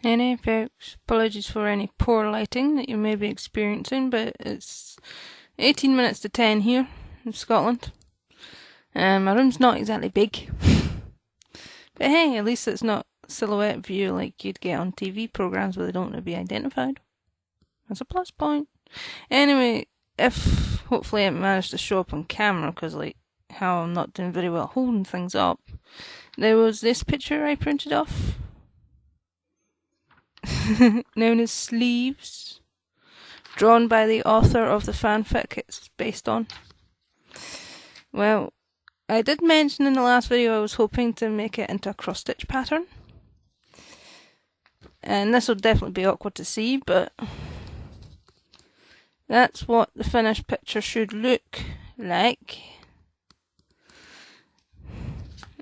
Anyway, folks, apologies for any poor lighting that you may be experiencing, but it's 18 minutes to 10 here in Scotland. My room's not exactly big, but hey, at least it's not silhouette view like you'd get on TV programs where they don't want to be identified. That's a plus point. Anyway, if hopefully it managed to show up on camera, because like how I'm not doing very well holding things up, there was this picture I printed off, known as Sleeves, drawn by the author of the fanfic it's based on. Well, I did mention in the last video I was hoping to make it into a cross-stitch pattern. And this will definitely be awkward to see, but that's what the finished picture should look like.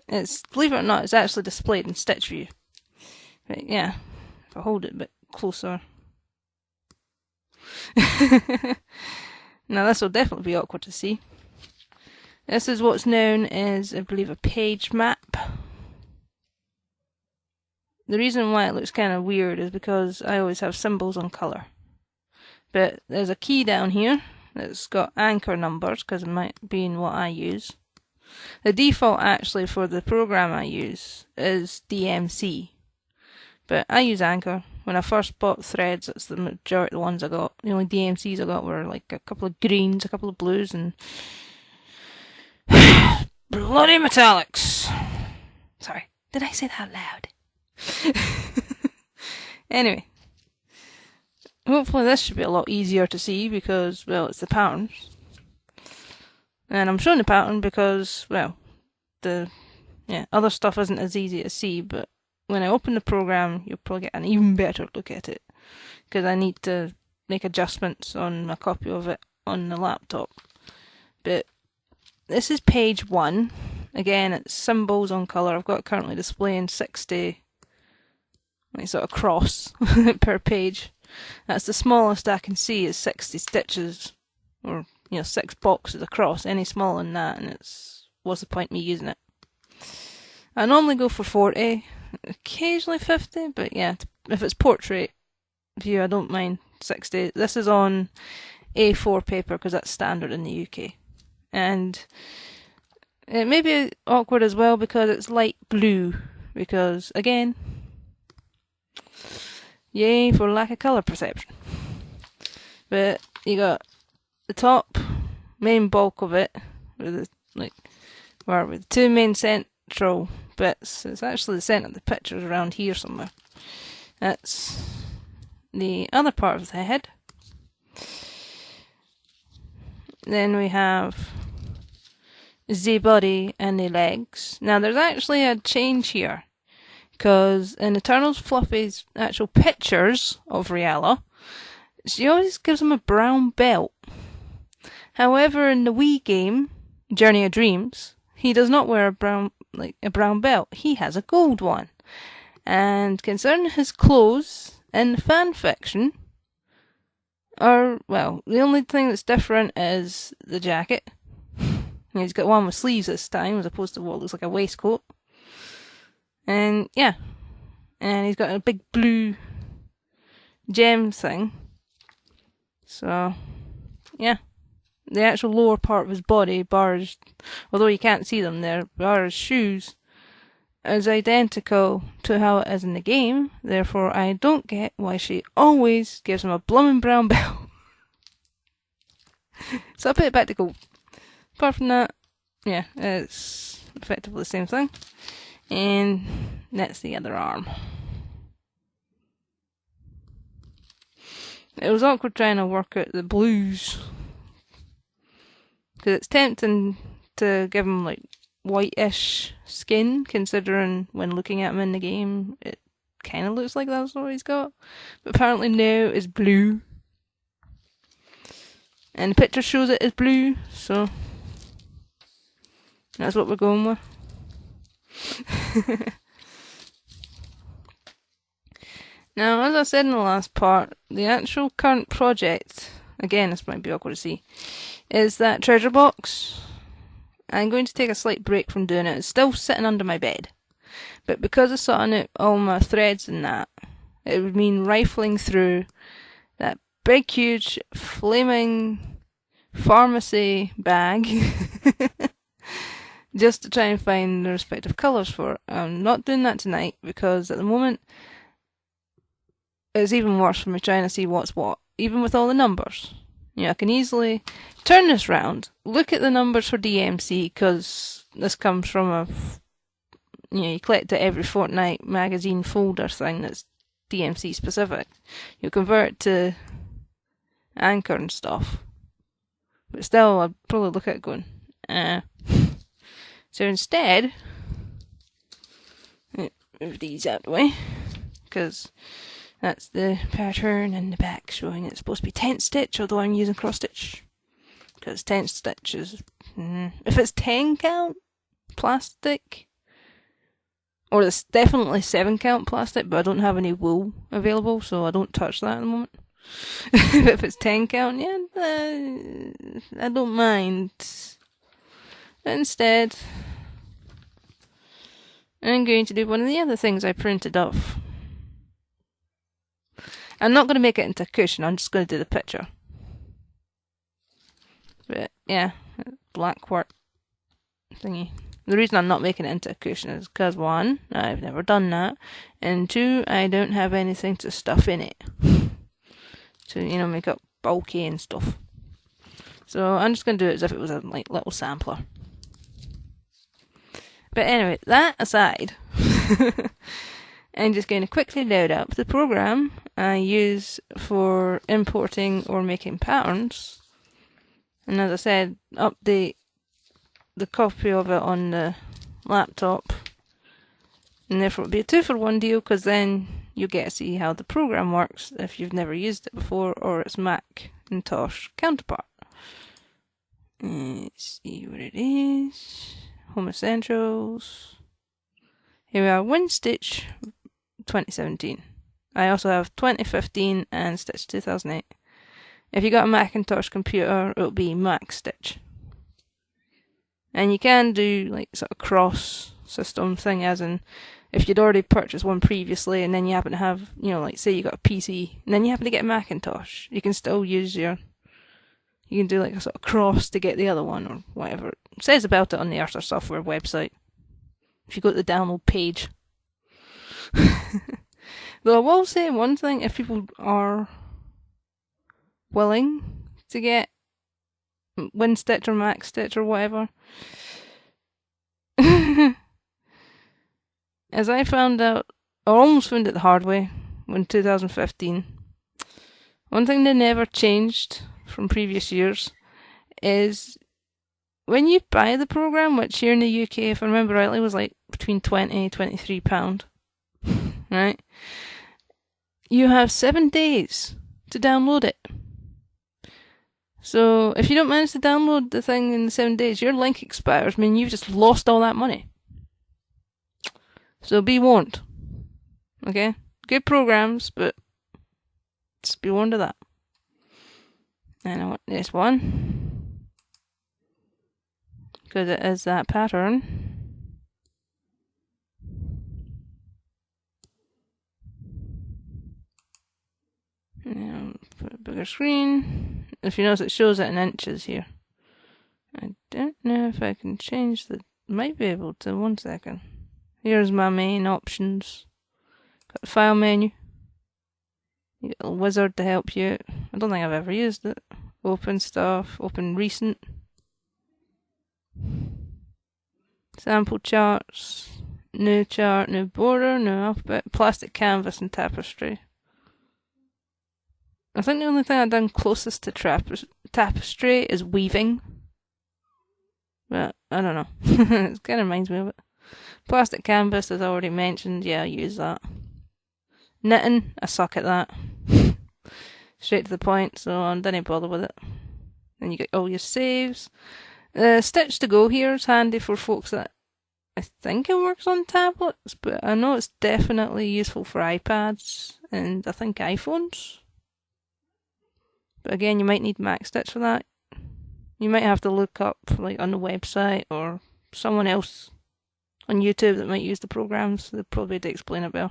It's, believe it or not, it's actually displayed in stitch view. But yeah, if I hold it a bit closer. Now this will definitely be awkward to see. This is what's known as, I believe, a page map. The reason why it looks kind of weird is because I always have symbols on colour. But there's a key down here that's got anchor numbers, because it might be in what I use. The default actually for the program I use is DMC. But I use Anchor. When I first bought threads, that's the majority of the ones I got. The only DMCs I got were like a couple of greens, a couple of blues, and bloody metallics. Sorry, did I say that out loud? Anyway, hopefully this should be a lot easier to see because, well, it's the patterns. And I'm showing the pattern because, well, the other stuff isn't as easy to see, but when I open the program, you'll probably get an even better look at it, because I need to make adjustments on my copy of it on the laptop. But this is page 1. Again, it's symbols on colour. I've got currently displaying 60, like sort of cross per page. That's the smallest I can see is 60 stitches, or 6 boxes across. Any smaller than that, and what's the point in me using it? I normally go for 40, occasionally 50, but yeah, if it's portrait view, I don't mind 60. This is on A4 paper because that's standard in the UK. And it may be awkward as well because it's light blue, because again, yay for lack of colour perception. But you got the top main bulk of it with the two main central bits. It's actually the centre of the picture is around here somewhere. That's the other part of the head. Then we have the body and the legs. Now there's actually a change here, because in EternalFluffy's actual pictures of Reala, she always gives him a brown belt. However, in the Wii game, Journey of Dreams, he does not wear a brown belt. He has a gold one. And concerning his clothes in the fanfiction are, well, the only thing that's different is the jacket. He's got one with sleeves this time, as opposed to what looks like a waistcoat. And yeah, and he's got a big blue gem thing. So yeah, the actual lower part of his body, bars, although you can't see them there, bar his shoes, is identical to how it is in the game. Therefore, I don't get why she always gives him a bloomin' brown belt. So I put it back to gold. Apart from that, yeah, it's effectively the same thing. And that's the other arm. It was awkward trying to work out the blues, because it's tempting to give him like whitish skin, considering when looking at him in the game it kind of looks like that's what he's got, but apparently now it's blue, and the picture shows it as blue, so that's what we're going with. Now, as I said in the last part, the actual current project, again this might be awkward to see, is that treasure box. I'm going to take a slight break from doing it. It's still sitting under my bed, but because I sorted out all my threads and that, It would mean rifling through that big, huge, flaming pharmacy bag just to try and find the respective colours for it. I'm not doing that tonight because at the moment it's even worse for me trying to see what's what, even with all the numbers. I can easily turn this round, look at the numbers for DMC, because this comes from you collect it every fortnight magazine folder thing that's DMC specific. You convert it to Anchor and stuff. But still, I'd probably look at it going, So instead, move these out of the way, because that's the pattern in the back showing it's supposed to be 10th stitch, although I'm using KosStitch. Because 10th stitch is, if it's 10 count plastic, or it's definitely 7 count plastic, but I don't have any wool available, so I don't touch that at the moment. If it's 10 count, yeah, I don't mind. Instead, I'm going to do one of the other things I printed off. I'm not going to make it into a cushion, I'm just going to do the picture. But yeah, black work thingy. The reason I'm not making it into a cushion is because 1, I've never done that, and 2, I don't have anything to stuff in it. To, make it bulky and stuff. So I'm just going to do it as if it was a little sampler. But anyway, that aside, I'm just going to quickly load up the program I use for importing or making patterns. And as I said, update the copy of it on the laptop. And therefore it'll be a 2-for-1 deal, because then you get to see how the program works if you've never used it before or its Macintosh counterpart. Let's see what it is. Home Essentials. Here we are, WinStitch 2017. I also have 2015 and Stitch 2008. If you got a Macintosh computer, it'll be MacStitch. And you can do sort of cross system thing, as in if you'd already purchased one previously and then you happen to have, say you got a PC and then you happen to get a Macintosh, you can still use you can do a sort of cross to get the other one or whatever. It says about it on the Arthur Software website. If you go to the download page. Though I will say one thing, if people are willing to get WinStitch or MacStitch or whatever, as I found out, or almost found it the hard way, in 2015, one thing they never changed from previous years is when you buy the program, which here in the UK, if I remember rightly, was between £20 and £23, right? You have 7 days to download it. So if you don't manage to download the thing in the 7 days, your link expires. I mean, you've just lost all that money. So be warned. Okay? Good programs, but just be warned of that. And I want this one, because it is that pattern. Now, put a bigger screen. If you notice, it shows it in inches here. I don't know if I can change the... Might be able to. 1 second. Here's my main options. Got the file menu. You got a wizard to help you out. I don't think I've ever used it. Open stuff. Open recent. Sample charts. New chart. New border. New alphabet. Plastic canvas and tapestry. I think the only thing I've done closest to tapestry is weaving. But I don't know. It kind of reminds me of it. Plastic canvas, as I already mentioned. Yeah, I use that. Knitting, I suck at that. Straight to the point, so I didn't bother with it. Then you get all your saves. Stitch to Go here is handy for folks that I think it works on tablets, but I know it's definitely useful for iPads and I think iPhones. But again, you might need MacStitch for that. You might have to look up on the website or someone else on YouTube that might use the programs. They'll probably be able to explain it better.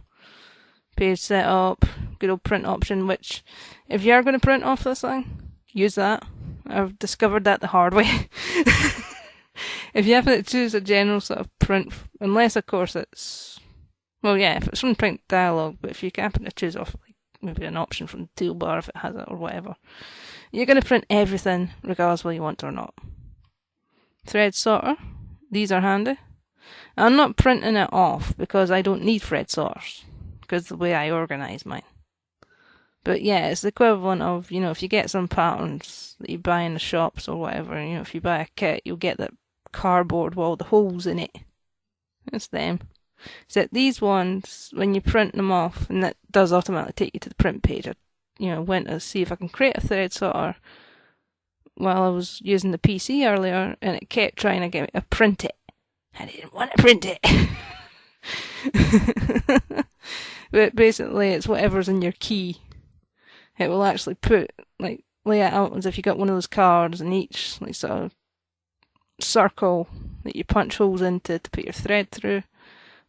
page setup, good old print option, which if you are going to print off this thing, use that. I've discovered that the hard way. If you happen to choose a general sort of print, unless of course it's, well yeah, if it's from print dialogue, but if you happen to choose off like maybe an option from the toolbar if it has it or whatever, you're going to print everything regardless whether you want to or not. Thread sorter, these are handy. I'm not printing it off because I don't need thread sorters, because the way I organise mine. But yeah, it's the equivalent of, you know, if you get some patterns that you buy in the shops or whatever, you know, if you buy a kit, you'll get that cardboard with all the holes in it. It's them. Except these ones, when you print them off, and that does automatically take you to the print page, I, you know, went to see if I can create a thread sorter while I was using the PC earlier, and it kept trying to get me to print it. I didn't want to print it. But basically, it's whatever's in your key. It will actually put, like, lay it out as if you got one of those cards, and each, like, sort of circle that you punch holes into to put your thread through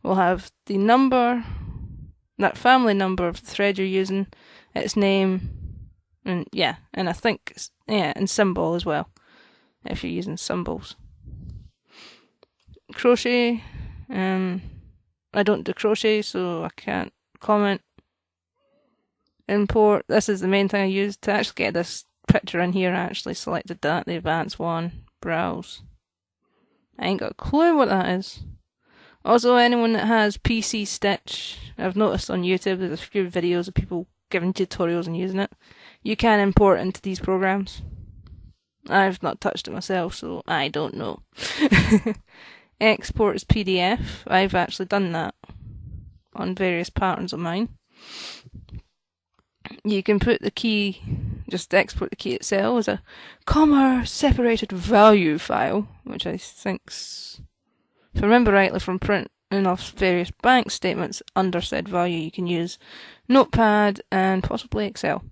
will have the number, that family number of the thread you're using, its name, and yeah, and I think, yeah, and symbol as well, if you're using symbols. Crochet, I don't do crochet, so I can't comment. Import, this is the main thing I used to actually get this picture in here. I actually selected that, the advanced one, browse. I ain't got a clue what that is. Also, anyone that has PC Stitch, I've noticed on YouTube there's a few videos of people giving tutorials and using it. You can import into these programs. I've not touched it myself, so I don't know. Export as PDF, I've actually done that on various patterns of mine. You can put the key, just export the key itself as a comma separated value file, which I think's, if I remember rightly from printing off various bank statements under said value, you can use Notepad and possibly Excel.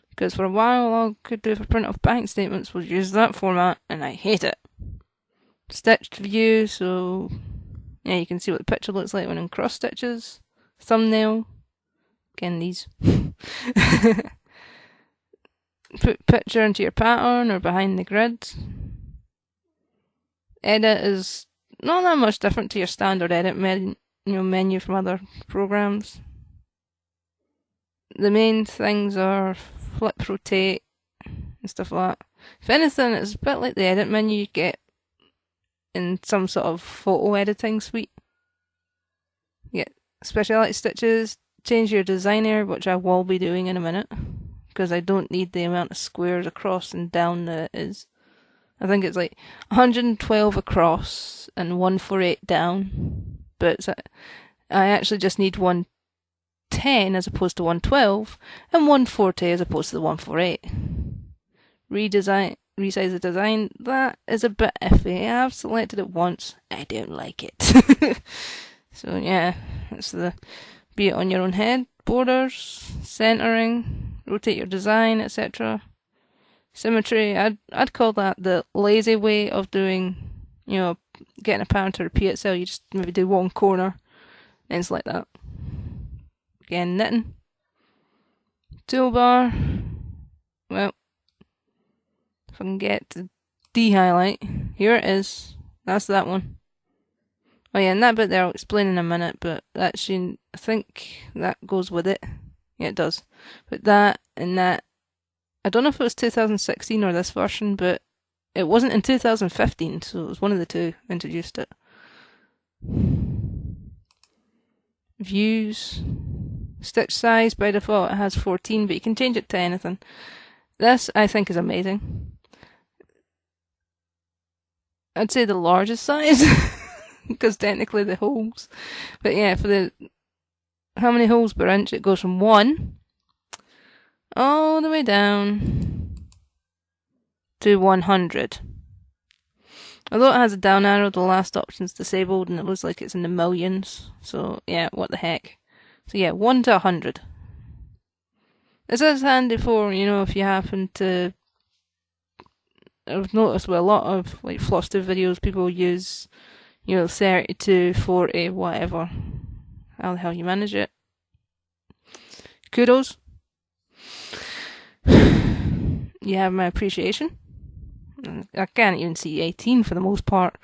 Because for a while all I could do for print off bank statements was use that format, and I hate it. Stitched view, so yeah, you can see what the picture looks like when in KosStitcher's. Thumbnail. Again, these. Put picture into your pattern or behind the grid. Edit is not that much different to your standard edit menu from other programs. The main things are flip, rotate, and stuff like that. If anything, it's a bit like the edit menu you get in some sort of photo editing suite. You get speciality stitches, change your designer, which I will be doing in a minute, because I don't need the amount of squares across and down that it is. I think it's like 112 across and 148 down, but I actually just need 110 as opposed to 112, and 140 as opposed to the 148. Resize the design, that is a bit iffy. I've selected it once, I don't like it. So yeah, that's the be it on your own head, borders, centering, rotate your design, etc. Symmetry, I'd call that the lazy way of doing, you know, getting a pattern to repeat itself. You just maybe do one corner, and it's like that. Again, knitting. Toolbar, well, if I can get to de-highlight, here it is, that's that one. Oh yeah, and that bit there I'll explain in a minute, but that should, I think that goes with it. Yeah, it does. But that and that, I don't know if it was 2016 or this version, but it wasn't in 2015, so it was one of the two introduced it. Views. Stitch size, by default it has 14, but you can change it to anything. This, I think, is amazing. I'd say the largest size. Because technically the holes, but yeah, for the how many holes per inch, it goes from 1 all the way down to 100. Although it has a down arrow, the last option's disabled and it looks like it's in the millions, so yeah, what the heck. So yeah, 1 to 100. This is handy for, you know, if you happen to, I've noticed with a lot of like Flosstube videos, people use, you know, 32, 40, whatever. How the hell you manage it. kudos. You have my appreciation. I can't even see 18 for the most part.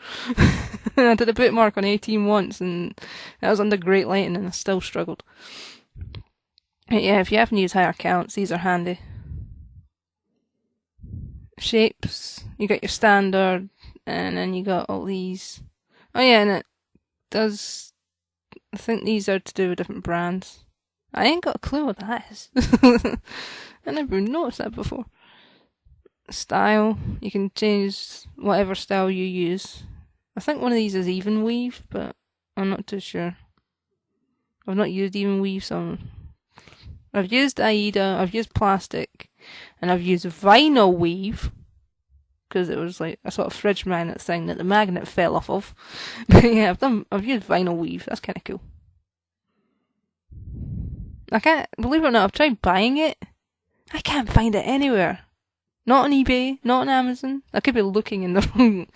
I did a bookmark on 18 once and that was under great lighting and I still struggled. But yeah, if you happen to use higher counts, these are handy. Shapes, you got your standard, and then you got all these. Oh yeah, and it does, I think these are to do with different brands. I ain't got a clue what that is. I never noticed that before. Style, you can change whatever style you use. I think one of these is even weave, but I'm not too sure. I've not used even weave, so I've used Aida, I've used plastic, and I've used vinyl weave, because it was like a sort of fridge magnet thing that the magnet fell off of. But yeah, I've used vinyl weave, that's kind of cool. I can't, believe it or not, I've tried buying it. I can't find it anywhere. Not on eBay, not on Amazon. I could be looking in the wrong,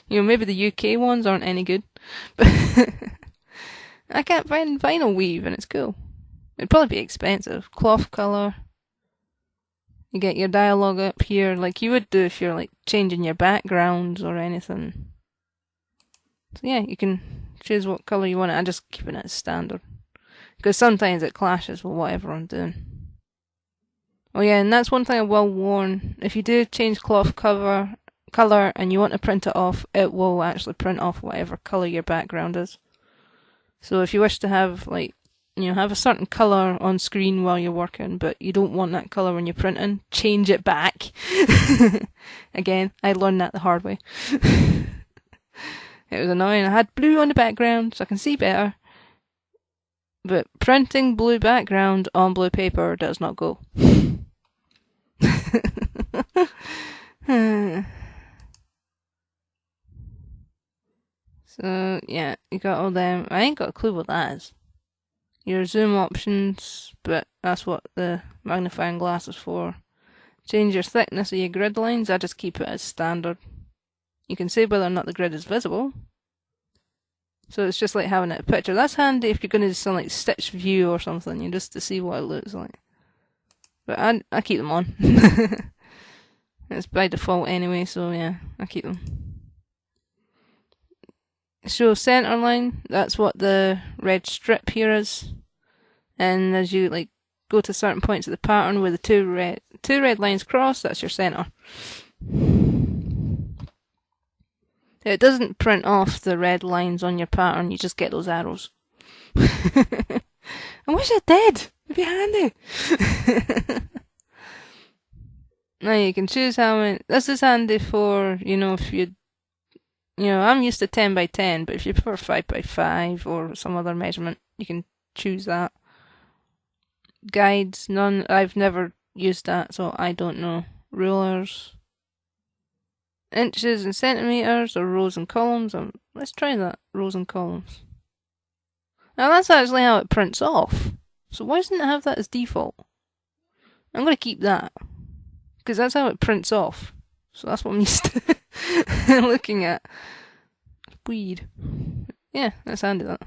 maybe the UK ones aren't any good. But I can't find vinyl weave and it's cool. It'd probably be expensive. Cloth colour. You get your dialogue up here like you would do if you're like changing your backgrounds or anything. So yeah, you can choose what colour you want. I'm just keeping it as standard. Because sometimes it clashes with whatever I'm doing. Oh yeah, and that's one thing I will warn. If you do change cloth colour and you want to print it off, it will actually print off whatever colour your background is. So if you wish to have have a certain colour on screen while you're working, but you don't want that colour when you're printing, change it back. Again, I learned that the hard way. It was annoying. I had blue on the background so I can see better. But printing blue background on blue paper does not go. So, yeah, you got all them. I ain't got a clue what that is. Your zoom options, but that's what the magnifying glass is for. Change your thickness of your grid lines. I just keep it as standard. You can say whether or not the grid is visible. So it's just like having it a picture. That's handy if you're going to do something like stitch view or something, just to see what it looks like. But I keep them on. It's by default anyway, so yeah, I keep them. Show center line, that's what the red strip here is. And as you go to certain points of the pattern where the two red lines cross, that's your center. It doesn't print off the red lines on your pattern, you just get those arrows. I wish it did! It'd be handy! Now you can choose how many. This is handy for, if you. I'm used to 10 by 10, but if you prefer 5 by 5 or some other measurement, you can choose that. Guides, none. I've never used that, so I don't know. Rulers. Inches and centimeters or rows and columns. Let's try that. Rows and columns. Now that's actually how it prints off. So why doesn't it have that as default? I'm going to keep that. Because that's how it prints off. So that's what I'm used to looking at. Weed. Yeah, that's handy that.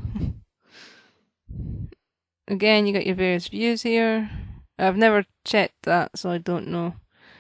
Again, you got your various views here. I've never checked that, so I don't know.